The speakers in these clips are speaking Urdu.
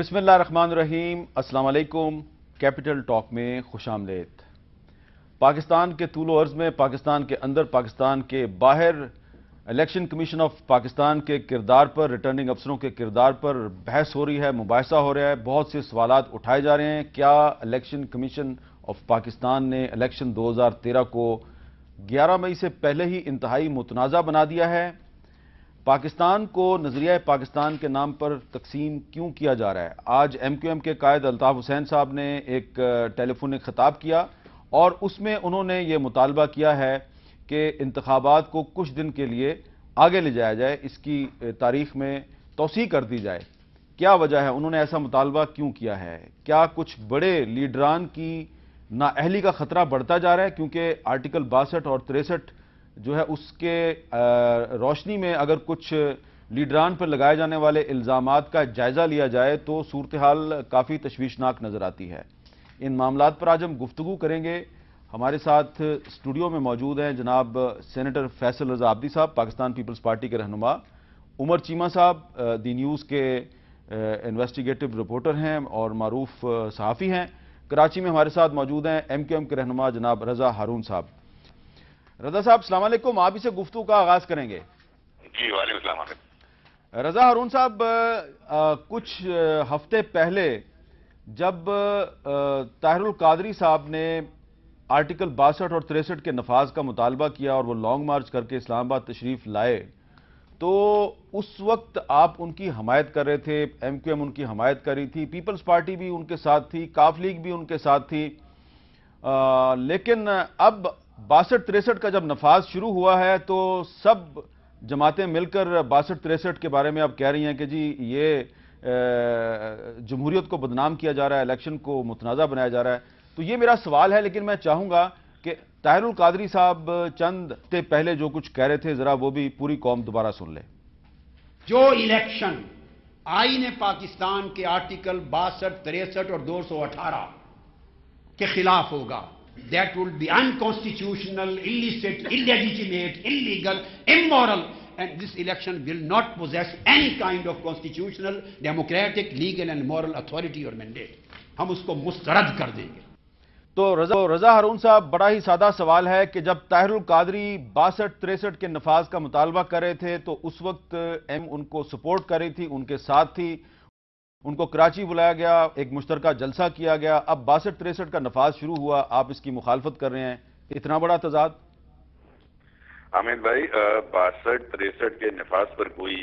بسم اللہ الرحمن الرحیم۔ السلام علیکم۔ کیپٹل ٹاک میں خوش آمدید۔ پاکستان کے طول و عرض میں، پاکستان کے اندر، پاکستان کے باہر الیکشن کمیشن آف پاکستان کے کردار پر، ریٹرننگ افسروں کے کردار پر بحث ہو رہی ہے، مباحثہ ہو رہا ہے، بہت سے سوالات اٹھائے جا رہے ہیں۔ کیا الیکشن کمیشن آف پاکستان نے الیکشن 2013 کو 11 مئی سے پہلے ہی انتہائی متنازع بنا دیا ہے؟ پاکستان کو نظریہ پاکستان کے نام پر تقسیم کیوں کیا جا رہا ہے؟ آج ایم کیو ایم کے قائد الطاف حسین صاحب نے ایک ٹیلی فونک خطاب کیا اور اس میں انہوں نے یہ مطالبہ کیا ہے کہ انتخابات کو کچھ دن کے لیے آگے لے جایا جائے، اس کی تاریخ میں توسیع کر دی جائے۔ کیا وجہ ہے؟ انہوں نے ایسا مطالبہ کیوں کیا ہے؟ کیا کچھ بڑے لیڈران کی نااہلی کا خطرہ بڑھتا جا رہا ہے؟ کیونکہ آرٹیکل 62 اور 63 جو ہے اس کے روشنی میں اگر کچھ لیڈران پر لگائے جانے والے الزامات کا جائزہ لیا جائے تو صورتحال کافی تشویشناک نظر آتی ہے۔ ان معاملات پر آج ہم گفتگو کریں گے۔ ہمارے ساتھ اسٹوڈیو میں موجود ہیں جناب سینیٹر فیصل رضا عابدی صاحب، پاکستان پیپلز پارٹی کے رہنما، عمر چیمہ صاحب دی نیوز کے انویسٹیگیٹو رپورٹر ہیں اور معروف صحافی ہیں۔ کراچی میں ہمارے ساتھ موجود ہیں ایم کیو ایم کے رہنما جناب رضا ہارون صاحب۔ رضا صاحب السلام علیکم، آپ ہی سے گفتگو کا آغاز کریں گے۔ جی وعلیکم السلام۔ رضا ہارون صاحب، کچھ ہفتے پہلے جب طاہر القادری صاحب نے آرٹیکل 62 اور 63 کے نفاذ کا مطالبہ کیا اور وہ لانگ مارچ کر کے اسلام آباد تشریف لائے تو اس وقت آپ ان کی حمایت کر رہے تھے، ایم کیو ایم ان کی حمایت کر رہی تھی، پیپلز پارٹی بھی ان کے ساتھ تھی، کاف لیگ بھی ان کے ساتھ تھی، لیکن اب 62-63 کا جب نفاذ شروع ہوا ہے تو سب جماعتیں مل کر 62-63 کے بارے میں اب کہہ رہی ہیں کہ جی یہ جمہوریت کو بدنام کیا جا رہا ہے، الیکشن کو متنازع بنایا جا رہا ہے۔ تو یہ میرا سوال ہے، لیکن میں چاہوں گا کہ طاہر القادری صاحب چند ہفتے پہلے جو کچھ کہہ رہے تھے ذرا وہ بھی پوری قوم دوبارہ سن لے۔ جو الیکشن آئین پاکستان کے آرٹیکل 62, 63 اور 218 کے خلاف ہوگا، that will be unconstitutional, illicit, illegitimate, illegal, immoral, and this election will not possess any kind of constitutional, democratic, legal and moral authority or mandate. ہم اس کو مسترد کر دیں گے۔ تو رضا ہارون صاحب، بڑا ہی سادہ سوال ہے کہ جب طاہر القادری 62-63 کے نفاذ کا مطالبہ کر رہے تھے تو اس وقت ایم ان کو سپورٹ کر رہی تھی، ان کے ساتھ تھی، ان کو کراچی بلایا گیا، ایک مشترکہ جلسہ کیا گیا، اب 62-63 کا نفاذ شروع ہوا، آپ اس کی مخالفت کر رہے ہیں، اتنا بڑا تضاد؟ حامد بھائی، 62-63 کے نفاذ پر کوئی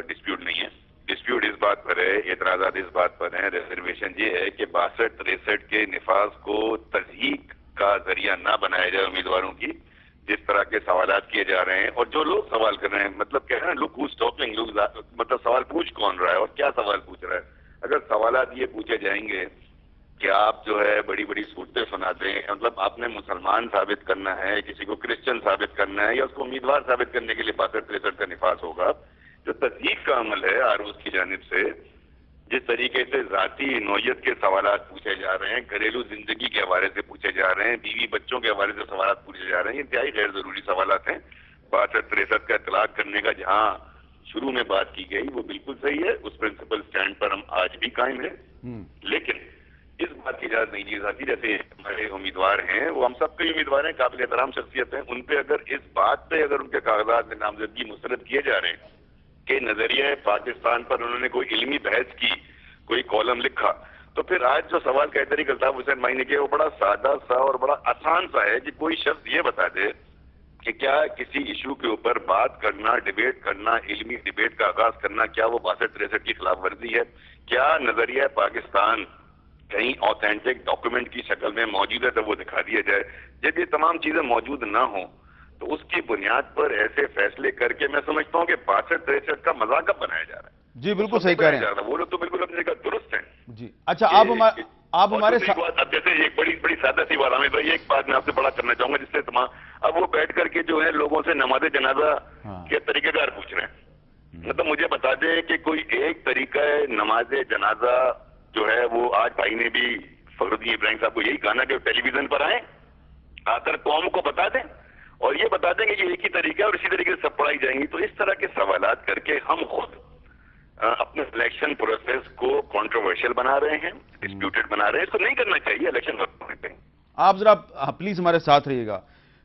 ڈسپیوٹ نہیں ہے۔ ڈسپیوٹ اس بات پر ہے، اعتراضات اس بات پر ہیں، ریزرویشن یہ ہے کہ 62-63 کے نفاذ کو تضحیک کا ذریعہ نہ بنایا جائے امیدواروں کی، جس طرح کے سوالات کیے جا رہے ہیں اور جو لوگ سوال کر رہے ہیں، مطلب کہہ رہے ہیں لوگ ہوز ٹاکنگ، لوگ مطلب سوال پوچھ کون رہا ہے اور کیا سوال پوچھ رہا ہے۔ اگر سوالات یہ پوچھے جائیں گے کہ آپ جو ہے بڑی بڑی صورتیں سناتے ہیں، مطلب آپ نے مسلمان ثابت کرنا ہے، کسی کو کرسچن ثابت کرنا ہے یا اس کو امیدوار ثابت کرنے کے لیے 62-63 کا نفاذ ہوگا، جو تضحیک کا عمل ہے آروز کی جانب سے، جس طریقے سے ذاتی نوعیت کے سوالات پوچھے جا رہے ہیں، گھریلو زندگی کے حوالے سے پوچھے جا رہے ہیں، بیوی بچوں کے حوالے سے سوالات پوچھے جا رہے ہیں، انتہائی غیر ضروری سوالات ہیں۔ 62-63 کا اطلاق کرنے کا جہاں شروع میں بات کی گئی وہ بالکل صحیح ہے، اس پرنسپل سٹینڈ پر ہم آج بھی قائم ہیں، لیکن اس بات کی اجازت نہیں دی جاتی جیسے ہمارے امیدوار ہیں، وہ ہم سب کے امیدوار ہیں، قابل احترام شخصیت ہیں، ان پہ اگر اس بات پہ اگر ان کے کاغذات میں نامزدگی مسترد کیے جا رہے ہیں کہ نظریہ پاکستان پر انہوں نے کوئی علمی بحث کی، کوئی کالم لکھا، تو پھر آج جو سوال کہتے ہیں الطاف حسین بھائی نے کیا وہ بڑا سادہ سا اور بڑا آسان سا ہے کہ کوئی شخص یہ بتا دے کہ کیا کسی ایشو کے اوپر بات کرنا، ڈیبیٹ کرنا، علمی ڈیبیٹ کا آغاز کرنا، کیا وہ 62-63 کی خلاف ورزی ہے؟ کیا نظریہ پاکستان کہیں آتھینٹک ڈاکیومنٹ کی شکل میں موجود ہے تو وہ دکھا دیا جائے؟ جب یہ تمام چیزیں موجود نہ ہوں تو اس کی بنیاد پر ایسے فیصلے کر کے میں سمجھتا ہوں کہ 62-63 کا مذاق اب بنایا جا رہا ہے۔ جی بالکل صحیح کہہ رہے ہیں، وہ لوگ تو بالکل اپنی جگہ درست ہیں۔ جی اچھا، آپ ہمارے ساتھ اب جیسے ایک بڑی سادہ سی بات حامد بھائی، ایک بات میں آپ سے بڑا کرنا چاہوں گا جس سے تمام اب وہ بیٹھ کر کے جو ہے لوگوں سے نماز جنازہ کے طریقہ کار پوچھ رہے ہیں۔ مطلب مجھے بتا دیں کہ کوئی ایک طریقہ نماز جنازہ جو ہے وہ آج بھائی نے بھی فخر الدین ابراہیم صاحب کو یہی کہا نا کہ ٹیلی ویژن پر آئیں، آ کر قوم کو بتا دیں اور یہ بتا دیں کہ یہ ایک ہی طریقہ ہے اور اسی طریقے سے سب پڑھائی جائیں گی۔ تو اس طرح کے سوالات کر کے ہم خود اپنے الیکشن پروسیس کو کنٹروورشل بنا رہے ہیں، ڈسپیوٹڈ بنا رہے ہیں. اس کو نہیں کرنا چاہیے الیکشن وقت پہ. آپ ذرا پلیز ہمارے ساتھ رہیے گا.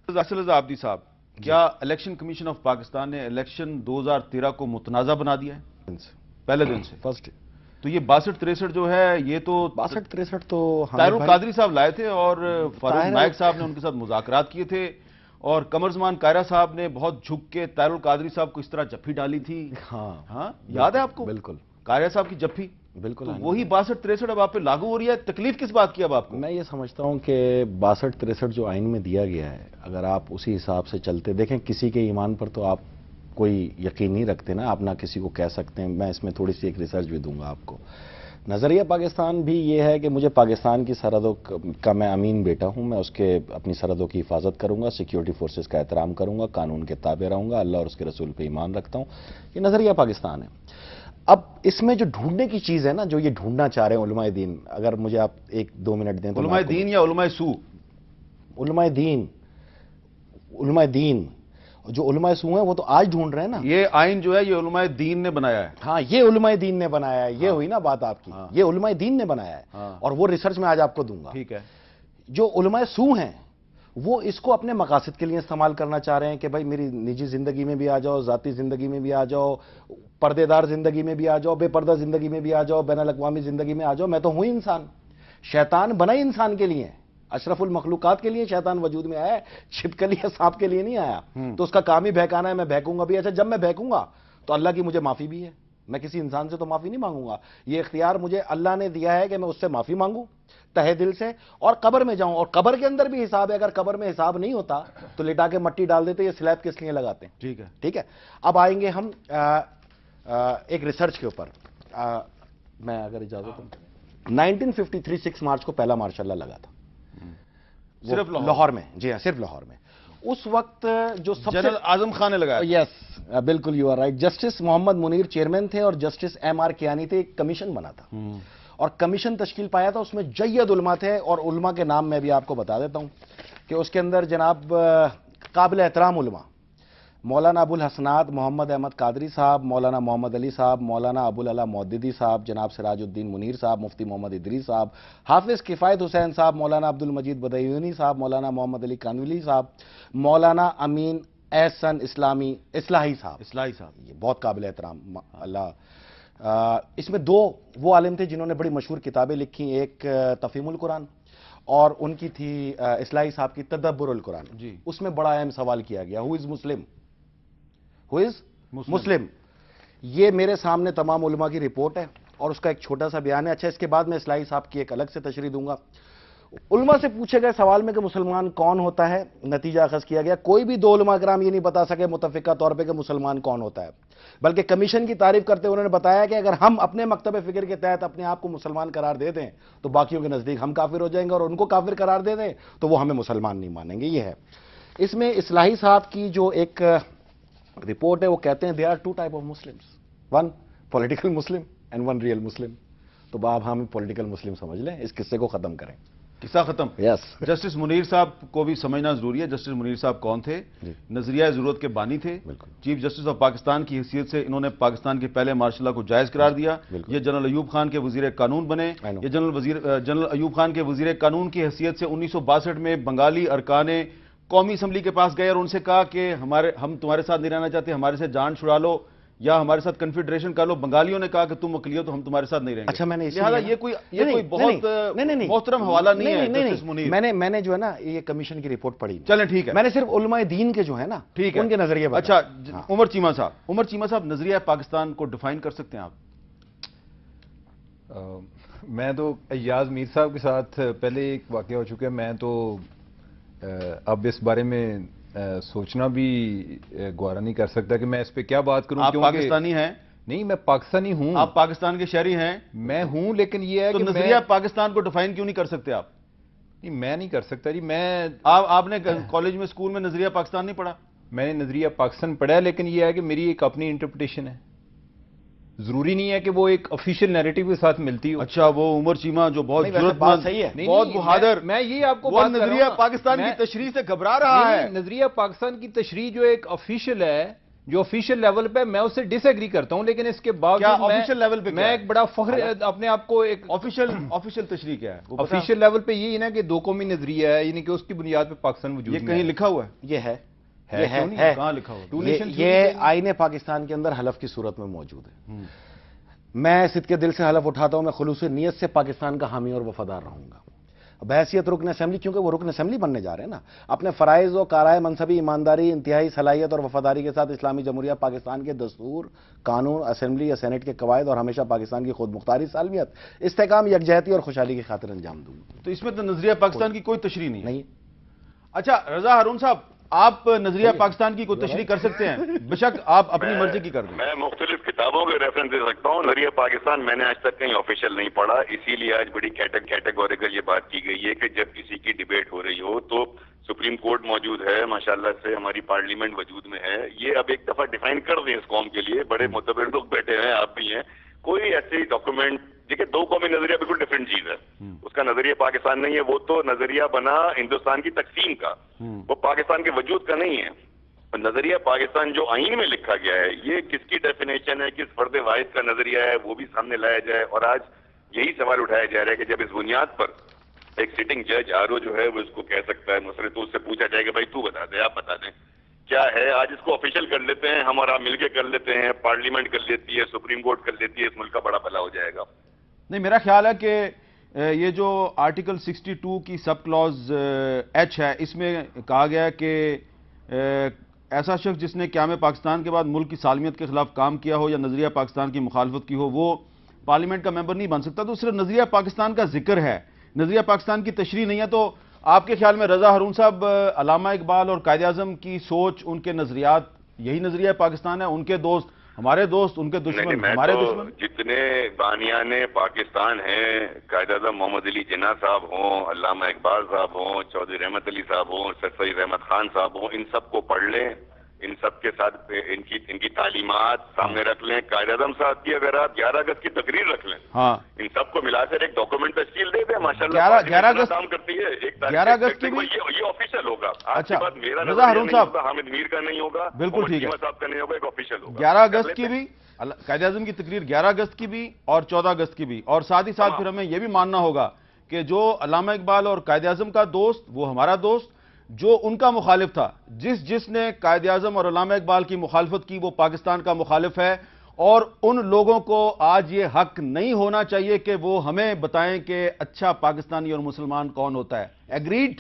اصل رضا عابدی صاحب، کیا الیکشن کمیشن آف پاکستان نے الیکشن 2013 کو متنازع بنا دیا ہے پہلے دن سے؟ فرسٹ تو یہ 62-63 جو ہے، یہ تو 62-63 تو طاہر القادری صاحب لائے تھے اور فاروق نائک صاحب نے ان کے ساتھ مذاکرات کیے تھے، اور قمر زمان قاہرہ صاحب نے بہت جھک کے طاہر القادری صاحب کو اس طرح جفی ڈالی تھی. ہاں یاد ہے آپ کو؟ بالکل قاہرہ صاحب کی جفی. بالکل تو وہی 62-63 اب آپ پہ لاگو ہو رہی ہے. تکلیف کس بات کی اب آپ کو؟ میں یہ سمجھتا ہوں کہ 62-63 جو آئین میں دیا گیا ہے، اگر آپ اسی حساب سے چلتے، دیکھیں کسی کے ایمان پر تو آپ کوئی یقین نہیں رکھتے نا، آپ نہ کسی کو کہہ سکتے ہیں. میں اس میں تھوڑی سی ایک ریسرچ بھی دوں گا آپ کو. نظریہ پاکستان بھی یہ ہے کہ مجھے پاکستان کی سرحدوں کا میں امین بیٹا ہوں، میں اس کے اپنی سرحدوں کی حفاظت کروں گا، سیکیورٹی فورسز کا احترام کروں گا، قانون کے تابع رہوں گا، اللہ اور اس کے رسول پہ ایمان رکھتا ہوں. یہ نظریہ پاکستان ہے. اب اس میں جو ڈھونڈنے کی چیز ہے نا، جو یہ ڈھونڈنا چاہ رہے ہیں علماء دین، اگر مجھے آپ 1-2 منٹ دیں تو علماء دین یا علماء سو؟ علماء دین. علماء دین جو علماء سو ہیں وہ تو آج ڈھونڈ رہے ہیں نا. یہ آئین جو ہے یہ علماء دین نے بنایا ہے. ہاں یہ علماء دین نے بنایا ہے. یہ ہوئی نا بات آپ کی. یہ علماء دین نے بنایا ہے اور وہ ریسرچ میں آج آپ کو دوں گا. ٹھیک ہے. جو علماء سو ہیں وہ اس کو اپنے مقاصد کے لیے استعمال کرنا چاہ رہے ہیں کہ بھائی میری نجی زندگی میں بھی آ جاؤ، ذاتی زندگی میں بھی آ جاؤ، پردے دار زندگی میں بھی آ جاؤ، بے پردہ زندگی میں بھی آ جاؤ، بین الاقوامی زندگی میں آ جاؤ. میں تو ہوں انسان. شیطان بنا ہی انسان کے لیے، اشرف المخلوقات کے لیے شیطان وجود میں آیا ہے، چھپکلی یا سانپ کے لیے نہیں آیا. تو اس کا کام ہی بہکانا ہے. میں بہکوں گا بھی. اچھا جب میں بہکوں گا تو اللہ کی مجھے معافی بھی ہے. میں کسی انسان سے تو معافی نہیں مانگوں گا. یہ اختیار مجھے اللہ نے دیا ہے کہ میں اس سے معافی مانگوں تہہ دل سے اور قبر میں جاؤں. اور قبر کے اندر بھی حساب ہے. اگر قبر میں حساب نہیں ہوتا تو لٹا کے مٹی ڈال دیتے. یہ سلیب کس لیے لگاتے ہیں؟ ٹھیک ہے. ٹھیک ہے. اب آئیں گے ہم ایک ریسرچ کے اوپر. میں اگر اجازت ہوں، 1953 6 مارچ کو پہلا مارشاء اللہ لگا تھا صرف لاہور میں. جی ہاں صرف لاہور میں. اس وقت جو سب سے جنرل اعظم خان نے لگایا. یس بالکل you are right. Justice Muhammad Munir chairman تھے اور جسٹس M.R. کیانی تھے. ایک کمیشن بنا تھا اور کمیشن تشکیل پایا تھا. اس میں جید علماء تھے اور علماء کے نام میں بھی آپ کو بتا دیتا ہوں کہ اس کے اندر جناب قابل احترام علماء مولانا ابو الحسنات محمد احمد قادری صاحب، مولانا محمد علی صاحب، مولانا ابو العلا مودودی صاحب، جناب سراج الدین منیر صاحب، مفتی محمد ادریس صاحب، حافظ کفایت حسین صاحب، مولانا عبد المجید بدیونی صاحب، مولانا محمد علی کانولی صاحب، مولانا امین احسن اصلاحی صاحب. یہ بہت قابل احترام اللہ. اس میں 2 وہ عالم تھے جنہوں نے بڑی مشہور کتابیں لکھی. ایک تفہیم القرآن اور ان کی تھی اصلاحی صاحب کی تدبر القرآن. جی. اس میں بڑا اہم سوال کیا گیا، ہو از مسلم. یہ میرے سامنے تمام علماء کی رپورٹ ہے اور اس کا ایک چھوٹا سا بیان ہے. اچھا اس کے بعد میں اصلاحی صاحب کی ایک الگ سے تشریح دوں گا. علماء سے پوچھے گئے سوال میں کہ مسلمان کون ہوتا ہے، نتیجہ اخذ کیا گیا کوئی بھی 2 علماء کرام یہ نہیں بتا سکے متفقہ طور پہ کہ مسلمان کون ہوتا ہے، بلکہ کمیشن کی تعریف کرتے انہوں نے بتایا کہ اگر ہم اپنے مکتب فکر کے تحت اپنے آپ کو مسلمان قرار دے دیں تو باقیوں کے نزدیک ہم کافر ہو جائیں گے، اور ان کو کافر قرار دے دیں تو وہ ہمیں مسلمان نہیں مانیں گے. یہ ہے. اس میں اصلاحی صاحب کی جو ایک رپورٹ ہے وہ کہتے ہیں there are 2 types of Muslims, one political Muslim and one real Muslim. تو آپ ہم پولیٹیکل مسلم سمجھ لیں. اس قصے کو ختم کریں. قصہ ختم. یس. جسٹس منیر صاحب کو بھی سمجھنا ضروری ہے. جسٹس منیر صاحب کون تھے؟ نظریہ ضرورت کے بانی تھے. چیف جسٹس آف پاکستان کی حیثیت سے انہوں نے پاکستان کے پہلے مارشل لا کو جائز قرار دیا. یہ جنرل ایوب خان کے وزیر قانون بنے. یہ جنرل ایوب خان کے وزیر قانون کی حیثیت سے 1962 میں بنگالی ارکان قومی اسمبلی کے پاس گئے اور ان سے کہا کہ ہم تمہارے ساتھ نہیں رہنا چاہتے، ہمارے سے جان چھڑا لو یا ہمارے ساتھ کنفیڈریشن کر لو. بنگالیوں نے کہا کہ تم اقلیت تو ہم تمہارے ساتھ نہیں رہیں گے. اچھا میں نے یہ کوئی بہت محترم حوالہ نہیں ہے جسٹس منیر. میں نے جو ہے نا یہ کمیشن کی رپورٹ پڑھی. چلیں ٹھیک ہے. میں نے صرف علماء دین کے جو ہے نا ٹھیک ہے ان کے نظریے. اچھا عمر چیمہ صاحب نظریہ پاکستان کو ڈیفائن کر سکتے ہیں آپ؟ میں تو ایاز میر صاحب کے ساتھ پہلے ایک واقعہ ہو چکا ہے. میں تو اب اس بارے میں سوچنا بھی گوارا نہیں کر سکتا کہ میں اس پہ کیا بات کروں. آپ پاکستانی ہیں؟ نہیں میں پاکستانی ہوں. آپ پاکستان کے شہری ہیں؟ میں ہوں، لیکن یہ ہے کہ نظریہ پاکستان کو ڈیفائن کیوں نہیں کر سکتے آپ؟ نہیں میں نہیں کر سکتا جی. آپ نے کالج میں اسکول میں نظریہ پاکستان نہیں پڑھا؟ میں نے نظریہ پاکستان پڑھا ہے، لیکن یہ ہے کہ میری ایک اپنی انٹرپریٹیشن ہے. ضروری نہیں ہے کہ وہ ایک آفیشیل نیریٹو کے ساتھ ملتی ہو. اچھا وہ عمر چیمہ جو بہت ضرورت مند ہے، بہت بہادر، میں یہ آپ کو وہ نظریہ پاکستان کی تشریح سے گھبرا رہا ہے. نظریہ پاکستان کی تشریح جو ایک آفیشیل ہے جو آفیشیل لیول پہ میں اس سے ڈس ایگری کرتا ہوں، لیکن اس کے کیا باوجود آفیشیل لیول پہ میں ایک بڑا فخر اپنے آپ کو ایک آفیشیل تشریح کیا ہے؟ آفیشیل لیول پہ یہی نا کہ دو قومی نظریہ ہے، یعنی کہ اس کی بنیاد پہ پاکستان وجود یہ کہیں لکھا ہوا ہے؟ یہ ہے کہاں لکھا ہوا ہے؟ یہ آئین پاکستان کے اندر حلف کی صورت میں موجود ہے۔ میں صدقے دل سے حلف اٹھاتا ہوں، میں خلوص نیت سے پاکستان کا حامی اور وفادار رہوں گا بحیثیت رکن اسمبلی، کیونکہ وہ رکن اسمبلی بننے جا رہے ہیں نا، اپنے فرائض و کارائے منصبی ایمانداری، انتہائی صلاحیت اور وفاداری کے ساتھ اسلامی جمہوریہ پاکستان کے دستور، قانون، اسمبلی یا سینٹ کے قواعد اور ہمیشہ پاکستان کی خود مختاری سالمیت، استحکام، یکجہتی اور خوشحالی کی خاطر انجام دوں گا۔ تو اس میں تو نظریہ پاکستان کی کوئی تشریح نہیں ہے۔ نہیں، اچھا رضا ہارون صاحب، آپ نظریہ پاکستان کی کوئی تشریح کر سکتے ہیں؟ بے شک آپ اپنی مرضی کی کر دیں۔ میں مختلف کتابوں کے ریفرنس دے سکتا ہوں، نظریہ پاکستان میں نے آج تک کہیں آفیشیل نہیں پڑھا، اسی لیے آج بڑی کیٹیگوریکل یہ بات کی گئی ہے کہ جب کسی کی ڈیبیٹ ہو رہی ہو تو سپریم کورٹ موجود ہے، ماشاءاللہ سے ہماری پارلیمنٹ وجود میں ہے، یہ اب ایک دفعہ ڈیفائن کر دیں اس قوم کے لیے، بڑے معتبر لوگ بیٹھے ہیں، آپ بھی ہیں، کوئی ایسی ڈاکومنٹ، دیکھیں دو قومی نظریہ بالکل ڈفرینٹ چیز ہے، اس کا نظریہ پاکستان نہیں ہے، وہ تو نظریہ بنا ہندوستان کی تقسیم کا، وہ پاکستان کے وجود کا نہیں ہے۔ نظریہ پاکستان جو آئین میں لکھا گیا ہے، یہ کس کی ڈیفینیشن ہے، کس فرد واحد کا نظریہ ہے، وہ بھی سامنے لایا جائے، اور آج یہی سوال اٹھایا جا رہا ہے کہ جب اس بنیاد پر ایک سٹنگ جج آر او جو ہے وہ اس کو کہہ سکتا ہے، مسئلے تو اس سے پوچھا جائے کہ بھائی تو بتا دے، آپ بتا دیں کیا ہے، آج اس کو آفیشیل کر لیتے ہیں، ہم اور آپ مل کے کر لیتے ہیں، پارلیمنٹ کر لیتی ہے، سپریم کورٹ کر لیتی ہے، اس ملک کا بڑا بھلا ہو جائے گا۔ نہیں، میرا خیال ہے کہ یہ جو آرٹیکل 62 کی سب کلوز ایچ ہے، اس میں کہا گیا ہے کہ ایسا شخص جس نے قیام پاکستان کے بعد ملک کی سالمیت کے خلاف کام کیا ہو یا نظریہ پاکستان کی مخالفت کی ہو، وہ پارلیمنٹ کا ممبر نہیں بن سکتا۔ تو صرف نظریہ پاکستان کا ذکر ہے، نظریہ پاکستان کی تشریح نہیں ہے۔ تو آپ کے خیال میں رضا ہارون صاحب، علامہ اقبال اور قائد اعظم کی سوچ، ان کے نظریات، یہی نظریہ پاکستان ہے؟ ان کے دوست ہمارے دوست، ان کے دشمن ہمارے دشمن؟ جتنے بانیان پاکستان ہیں، قائد اعظم محمد علی جناح صاحب ہوں، علامہ اقبال صاحب ہوں، چودھری رحمت علی صاحب ہوں، سر سید احمد خان صاحب ہوں، ان سب کو پڑھ لیں، ان سب کے ساتھ ان کی تعلیمات سامنے رکھ لیں۔ قائد اعظم صاحب کی اگر آپ 11 اگست کی تقریر رکھ لیں، ہاں، ان سب کو ملا کر ایک ڈاکومنٹ تشکیل دے دیں، ماشاءاللہ 11 اگست کام کرتی ہے۔ 11 اگست کی بھی یہ آفیشیل ہوگا، آج اچھا، کے بعد میرا رضا ہارون نہیں صاحب، ہوگا، حامد میر کا نہیں ہوگا، بالکل ٹھیک ہے، محمد صاحب کا نہیں ہوگا، ایک آفیشیل ہوگا۔ 11 اگست کی بھی، قائد اعظم کی تقریر 11 اگست کی بھی اور 14 اگست کی بھی، اور ساتھ ہی ساتھ پھر ہمیں یہ بھی ماننا ہوگا کہ جو علامہ اقبال اور قائد اعظم کا دوست، وہ ہمارا دوست، جو ان کا مخالف تھا، جس نے قائد اعظم اور علامہ اقبال کی مخالفت کی، وہ پاکستان کا مخالف ہے، اور ان لوگوں کو آج یہ حق نہیں ہونا چاہیے کہ وہ ہمیں بتائیں کہ اچھا پاکستانی اور مسلمان کون ہوتا ہے۔ ایگریڈ؟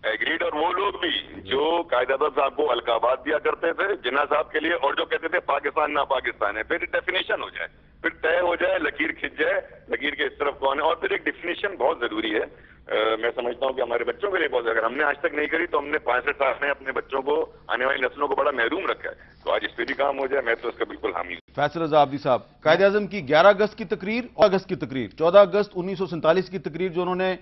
ایگریڈ، اور وہ لوگ بھی جو قائد اعظم صاحب کو القابات دیا کرتے تھے جناح صاحب کے لیے، اور جو کہتے تھے پاکستان نہ پاکستان ہے، پھر ڈیفینیشن ہو جائے، پھر طے ہو جائے، لکیر کھنچ جائے، لکیر کے اس طرف کون ہے، اور پھر ایک ڈیفینیشن بہت ضروری ہے۔ میں سمجھتا ہوں کہ ہمارے بچوں کے لیے بہت، اگر ہم نے آج تک نہیں کری تو ہم نے 65 سال میں اپنے بچوں کو، آنے والی نسلوں کو بڑا محروم رکھا ہے، تو آج اس پہ بھی کام ہو جائے، میں تو اس کا بالکل حامی ہوں۔ فیصل رضا عابدی صاحب، قائد اعظم کی 11 اگست کی تقریر اور اگست کی تقریر، 14 اگست 1947 کی تقریر جو انہوں نے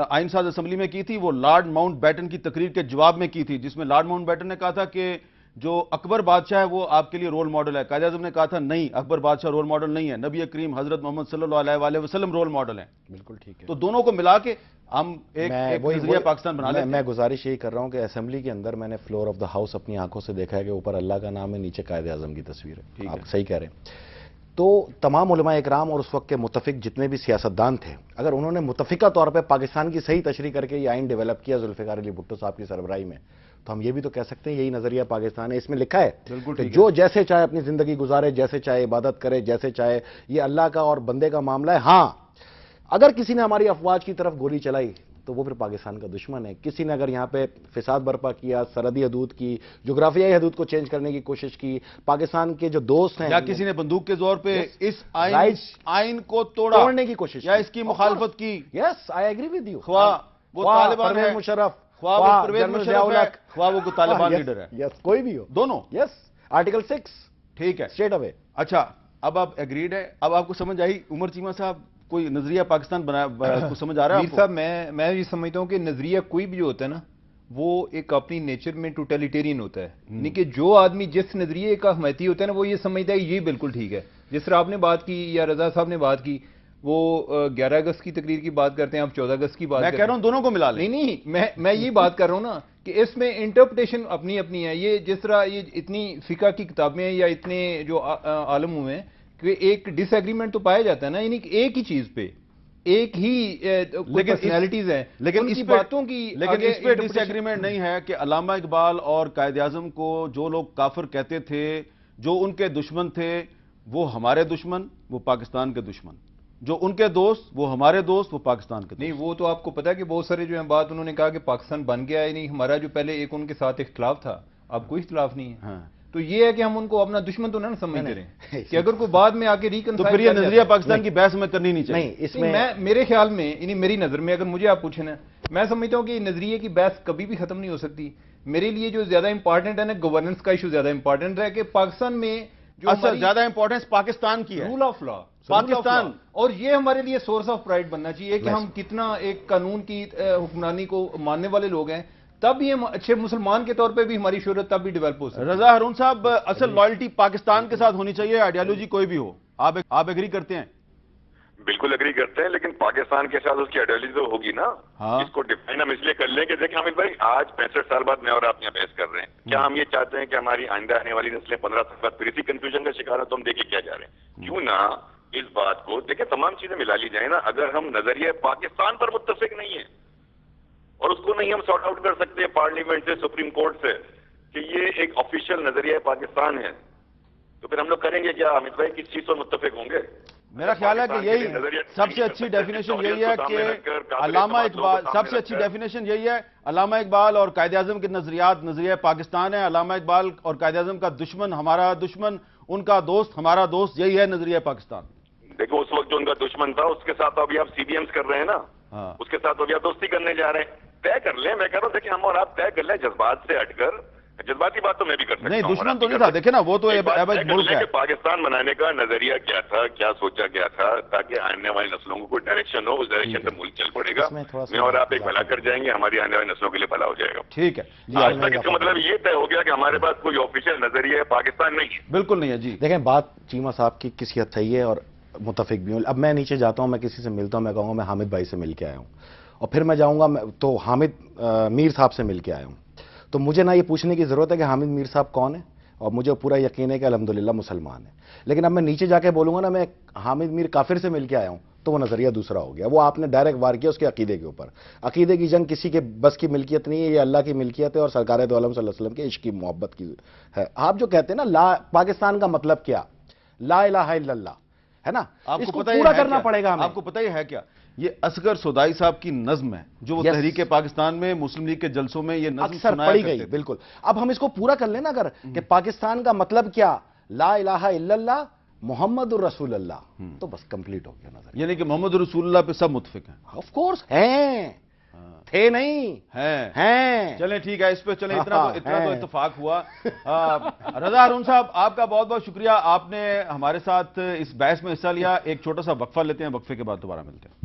آئین ساز اسمبلی میں کی تھی، وہ لارڈ ماؤنٹ بیٹن کی تقریر کے جواب میں کی تھی، جس میں لارڈ ماؤنٹ بیٹن نے کہا تھا کہ جو اکبر بادشاہ ہے وہ آپ کے لیے رول ماڈل ہے۔ قائد اعظم نے کہا تھا نہیں، اکبر بادشاہ رول ماڈل نہیں ہے، نبی کریم حضرت محمد صلی اللہ علیہ وآلہ وسلم رول ماڈل ہیں۔ بالکل ٹھیک ہے۔ تو دونوں کو ملا کے ہم ایک نظریہ پاکستان بنا لیتے ہیں۔ میں گزارش یہی کر رہا ہوں کہ اسمبلی کے اندر میں نے فلور آف دا ہاؤس اپنی آنکھوں سے دیکھا ہے کہ اوپر اللہ کا نام ہے، نیچے قائد اعظم کی تصویر ہے، آپ صحیح کہہ رہے ہیں۔ تو تمام علماء اکرام اور اس وقت کے متفق جتنے بھی سیاستدان تھے، اگر انہوں نے متفقہ طور پہ پاکستان کی صحیح تشریح کر کے یہ آئین ڈیولپ کیا ذوالفقار علی بھٹو صاحب کی سربراہی میں، تو ہم یہ بھی تو کہہ سکتے ہیں یہی نظریہ پاکستان ہے۔ اس میں لکھا ہے کہ جو جیسے چاہے اپنی زندگی گزارے، جیسے چاہے عبادت کرے، جیسے چاہے، یہ اللہ کا اور بندے کا معاملہ ہے۔ ہاں، اگر کسی نے ہماری افواج کی طرف گولی چلائی تو وہ پھر پاکستان کا دشمن ہے۔ کسی نے اگر یہاں پہ فساد برپا کیا، سرحدی حدود کی، جغرافیائی حدود کو چینج کرنے کی کوشش کی، پاکستان کے جو دوست ہیں، یا کسی نے بندوق کے زور پہ اس آئین کو توڑنے کی کوشش یا اس کی مخالفت کی، یس آئی ایگری ود یو، خواہ وہ طالبان ہے، مشرف، خواہ وہ پرویز مشرف ہے، خواہ وہ طالبان لیڈر ہے، یس کوئی بھی ہو، دونوں، یس آرٹیکل 6 ٹھیک ہے، اسٹریٹ اوے۔ اچھا، اب آپ ایگریڈ ہے؟ اب آپ کو سمجھ آئی عمر چیمہ صاحب، کوئی نظریہ پاکستان بنا کو سمجھ آ رہا ہے؟ میر صاحب، میں یہ سمجھتا ہوں کہ نظریہ کوئی بھی جو ہوتا ہے نا، وہ ایک اپنی نیچر میں ٹوٹیلیٹیرین ہوتا ہے، یعنی کہ جو آدمی جس نظریے کا حمایتی ہوتا ہے نا، وہ یہ سمجھتا ہے کہ یہ بالکل ٹھیک ہے۔ جس طرح آپ نے بات کی یا رضا صاحب نے بات کی، وہ 11 اگست کی تقریر کی بات کرتے ہیں، آپ 14 اگست کی بات میں کرتے ہیں. کہہ رہا ہوں دونوں کو ملا لیں. نہیں میں یہ بات کر رہا ہوں نا کہ اس میں انٹرپریٹیشن اپنی اپنی ہے. یہ جس طرح یہ اتنی فقہ کی کتابیں یا اتنے جو عالم ہوئے ہیں کہ ایک ڈس ایگریمنٹ تو پایا جاتا ہے نا، یعنی کہ ایک ہی چیز پہ ایک ہی پرسنالٹیز ہیں، لیکن ان کی اس باتوں کی لیکن اس پہ ڈس ایگریمنٹ نہیں ہے کہ علامہ اقبال اور قائد اعظم کو جو لوگ کافر کہتے تھے، جو ان کے دشمن تھے، وہ ہمارے دشمن، وہ پاکستان کے دشمن، جو ان کے دوست وہ ہمارے دوست، وہ پاکستان کے دوست. نہیں، وہ تو آپ کو پتا ہے کہ بہت سارے جو ہیں بات انہوں نے کہا کہ پاکستان بن گیا ہے. نہیں، ہمارا جو پہلے ایک ان کے ساتھ اختلاف تھا، اب کوئی اختلاف نہیں ہے. ہاں. تو یہ ہے کہ ہم ان کو اپنا دشمن تو نہ سمجھتے رہیں کہ اگر کوئی بعد میں آ کے تو پھر یہ نظریہ پاکستان کی بحث میں کرنی نہیں چاہیے. نہیں، اس میں میرے خیال میں، یعنی میری نظر میں اگر مجھے آپ پوچھیں نا، میں سمجھتا ہوں کہ نظریے کی بحث کبھی بھی ختم نہیں ہو سکتی. میرے لیے جو زیادہ امپارٹنٹ ہے نا، گورننس کا ایشو زیادہ امپارٹنٹ ہے کہ پاکستان میں جو اصل زیادہ امپورٹنس پاکستان کی ہے، رول آف لا پاکستان. اور یہ ہمارے لیے سورس آف پرائڈ بننا چاہیے کہ ہم کتنا ایک قانون کی حکمرانی کو ماننے والے لوگ ہیں. تب یہ اچھے مسلمان کے طور پہ بھی ہماری شہرت تب بھی ڈیولپ ہو سکتی ہے. رضا ہارون صاحب، اصل لائلٹی پاکستان کے ساتھ ہونی چاہیے، آئیڈیالوجی کوئی بھی ہو. آپ ایگری کرتے ہیں؟ بالکل اگری کرتے ہیں، لیکن پاکستان کے ساتھ اس کی آئیڈیالوجی تو ہوگی نا. ہاں. اس کو ڈیفائن ہم اس لیے کر لیں کہ دیکھیں حامد بھائی، آج 65 سال بعد میں اور آپ یہاں بحث کر رہے ہیں. کیا ہم یہ چاہتے ہیں کہ ہماری آئندہ آنے والی نسلیں 15 سال بعد پھر اسی کنفیوژن کا شکار ہیں؟ تو ہم دیکھیں کیا جا رہے ہیں. کیوں نہ اس بات کو دیکھیں، تمام چیزیں ملا لی جائیں نا. اگر ہم نظریہ پاکستان پر متفق نہیں ہیں اور اس کو نہیں ہم سارٹ آؤٹ کر سکتے پارلیمنٹ سے، سپریم کورٹ سے، کہ یہ ایک آفیشیل نظریہ پاکستان ہے، تو پھر ہم لوگ کریں گے کیا؟ حامد بھائی کس چیز پر متفق ہوں گے؟ میرا خیال ہے کہ یہی سب سے اچھی ڈیفینیشن یہی ہے کہ علامہ اقبال، سب سے اچھی ڈیفینیشن یہی ہے، علامہ اقبال اور قائد اعظم کے نظریات نظریہ پاکستان ہے. علامہ اقبال اور قائد اعظم کا دشمن ہمارا دشمن، ان کا دوست ہمارا دوست، یہی ہے نظریہ پاکستان. دیکھو اس وقت جو ان کا دشمن تھا اس کے ساتھ ابھی آپ سی بی ایمز کر رہے ہیں نا، اس کے ساتھ ابھی آپ دوستی کرنے جا رہے ہیں. طے کر لیں، میں کہہ رہا ہوں دیکھیں ہم اور آپ طے کر لیں جذبات سے ہٹ کر. جذباتی بات تو میں بھی کر سکتا ہوں. نہیں، دشمن تو نہیں تھا، دیکھیں نا وہ تو ایبج ملک ہے. پاکستان بنانے کا نظریہ کیا تھا، کیا سوچا گیا تھا، تاکہ آنے والی نسلوں کو کوئی ڈائریکشن ہو، اس ڈائریکشن پہ ملک چل پڑے گا. میں اور آپ ایک بھلا کر جائیں گے، ہماری آنے والی نسلوں کے لیے بھلا ہو جائے گا. ٹھیک ہے جی. آج تک اس کا مطلب یہ طے ہو گیا کہ ہمارے پاس کوئی آفیشیل نظریہ پاکستان نہیں ہے. بالکل نہیں ہے جی. دیکھیں، بات چیمہ صاحب کی کسی حد صحیح ہے اور متفق بھی ہوں. اب میں نیچے جاتا ہوں، میں کسی سے ملتا ہوں، میں کہوں گا میں حامد بھائی سے مل کے آیا ہوں، اور پھر میں جاؤں گا تو حامد میر صاحب سے مل کے آیا ہوں. تو مجھے نہ یہ پوچھنے کی ضرورت ہے کہ حامد میر صاحب کون ہے، اور مجھے پورا یقین ہے کہ الحمدللہ مسلمان ہے. لیکن اب میں نیچے جا کے بولوں گا نا میں حامد میر کافر سے مل کے آیا ہوں، تو وہ نظریہ دوسرا ہو گیا. وہ آپ نے ڈائریکٹ وار کیا اس کے عقیدے کے اوپر. عقیدے کی جنگ کسی کے بس کی ملکیت نہیں ہے، یہ اللہ کی ملکیت ہے اور سرکار دو عالم صلی اللہ علیہ وسلم کے عشق کی محبت کی ہے. آپ جو کہتے ہیں نا پاکستان کا مطلب کیا، لا الہ الا اللہ ہے نا، اس کو پورا کرنا پڑے گا ہمیں. آپ کو پتہ ہی ہے کیا، یہ اصغر سودائی صاحب کی نظم ہے جو وہ تحریک پاکستان میں مسلم لیگ کے جلسوں میں یہ نظم اکثر پڑھی گئی. بالکل. اب ہم اس کو پورا کر لیں نا اگر، کہ پاکستان کا مطلب کیا، لا الہ الا اللہ محمد الرسول اللہ، تو بس کمپلیٹ ہو گیا نظر. یعنی کہ محمد رسول اللہ پہ سب متفق ہیں. آف کورس ہیں، تھے نہیں ہیں. چلیں ٹھیک ہے، اس پہ چلیں، اتنا تو اتفاق ہوا. رضا ہارون صاحب، آپ کا بہت بہت شکریہ، آپ نے ہمارے ساتھ اس بحث میں حصہ لیا. ایک چھوٹا سا وقفہ لیتے ہیں، وقفے کے بعد دوبارہ ملتے ہیں.